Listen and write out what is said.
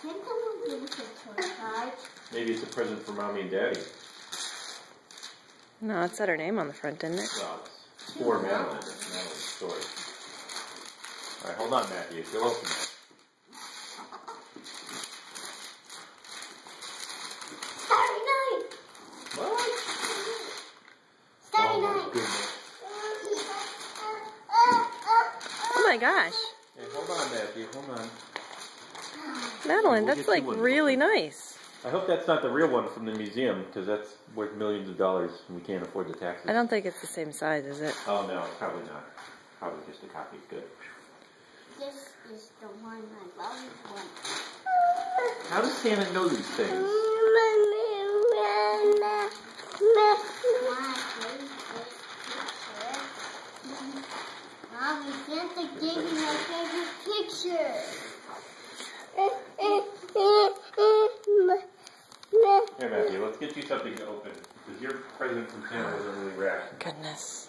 Can someone give us a toy card? Maybe it's a present for Mommy and Daddy. No, it said her name on the front, didn't it? Well, it's for Madeline. It's Madeline's story. Alright, hold on, Matthew. You'll open it. Starry night! What? Starry Oh my night! goodness. Oh my gosh. Hey, hold on, Matthew. Hold on. Madeline, We'll that's get like you one. really nice. I hope that's not the real one from the museum, because that's worth millions of dollars and we can't afford the taxes. I don't think it's the same size, is it? Oh no, probably not. Probably just a copy. Good. This is the one I love one. How does Santa know these things? Mommy, Santa gave me my favorite picture. Here, Matthew, let's get you something to open, because your present from Santa wasn't really wrapped. Goodness.